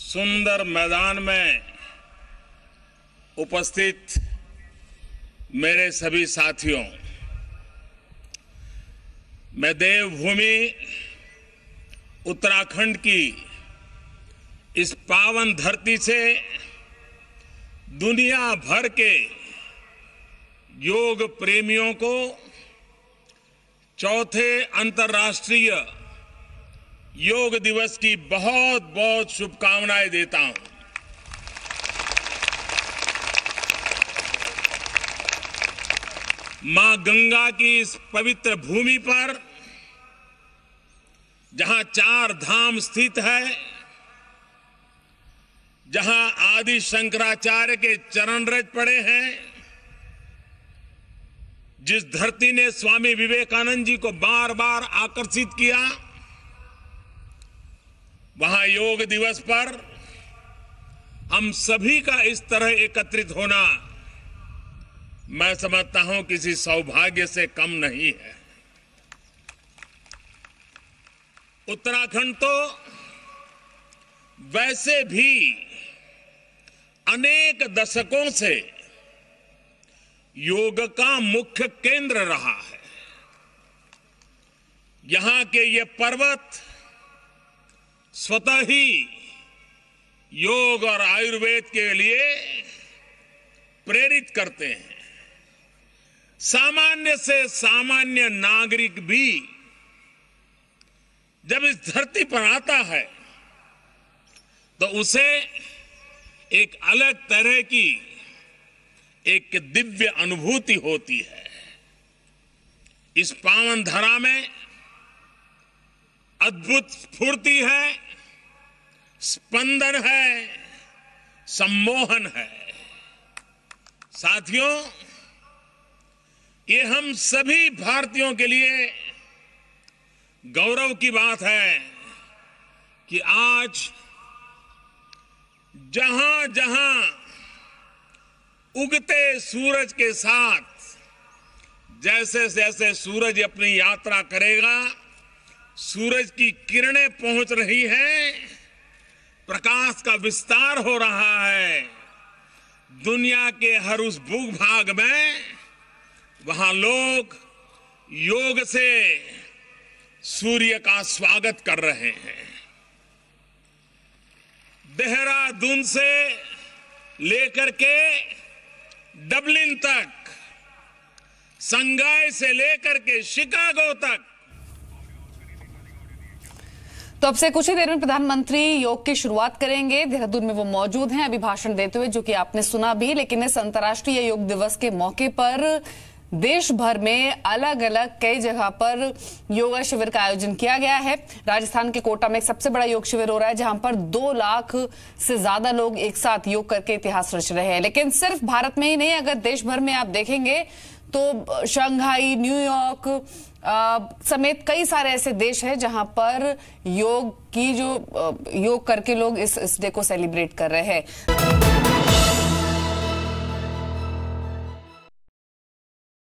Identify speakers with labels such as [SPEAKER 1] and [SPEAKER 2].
[SPEAKER 1] सुंदर मैदान में उपस्थित मेरे सभी साथियों, मैं देवभूमि उत्तराखंड की इस पावन धरती से दुनिया भर के योग प्रेमियों को चौथे अंतर्राष्ट्रीय योग दिवस की बहुत बहुत शुभकामनाएं देता हूं। मां गंगा की इस पवित्र भूमि पर जहां 4 धाम स्थित है, जहां आदि शंकराचार्य के चरण रज पड़े हैं, जिस धरती ने स्वामी विवेकानंद जी को बार बार आकर्षित किया, वहां योग दिवस पर हम सभी का इस तरह एकत्रित होना मैं समझता हूं किसी सौभाग्य से कम नहीं है। उत्तराखंड तो वैसे भी अनेक दशकों से योग का मुख्य केंद्र रहा है। यहां के ये पर्वत स्वतः ही योग और आयुर्वेद के लिए प्रेरित करते हैं। सामान्य से सामान्य नागरिक भी जब इस धरती पर आता है तो उसे एक अलग तरह की एक दिव्य अनुभूति होती है। इस पावन धरा में अद्भुत स्फूर्ति है, स्पंदन है, सम्मोहन है। साथियों, ये हम सभी भारतीयों के लिए गौरव की बात है कि आज जहां जहां उगते सूरज के साथ जैसे जैसे सूरज अपनी यात्रा करेगा, सूरज की किरणें पहुंच रही हैं, प्रकाश का विस्तार हो रहा है। दुनिया के हर उस भूभाग में वहां लोग योग से सूर्य का स्वागत कर रहे हैं। देहरादून से लेकर के डबलिन तक, संघाई से लेकर के शिकागो तक।
[SPEAKER 2] तो अब से कुछ ही देर में प्रधानमंत्री योग की शुरुआत करेंगे। देहरादून में वो मौजूद हैं अभिभाषण देते हुए, जो कि आपने सुना भी। लेकिन इस अंतर्राष्ट्रीय योग दिवस के मौके पर देश भर में अलग अलग कई जगह पर योगा शिविर का आयोजन किया गया है। राजस्थान के कोटा में एक सबसे बड़ा योग शिविर हो रहा है, जहां पर 2 लाख से ज्यादा लोग एक साथ योग करके इतिहास रच रहे हैं। लेकिन सिर्फ भारत में ही नहीं, अगर देश भर में आप देखेंगे तो शंघाई, न्यूयॉर्क समेत कई सारे ऐसे देश हैं जहां पर योग करके लोग इस डे को सेलिब्रेट कर रहे हैं।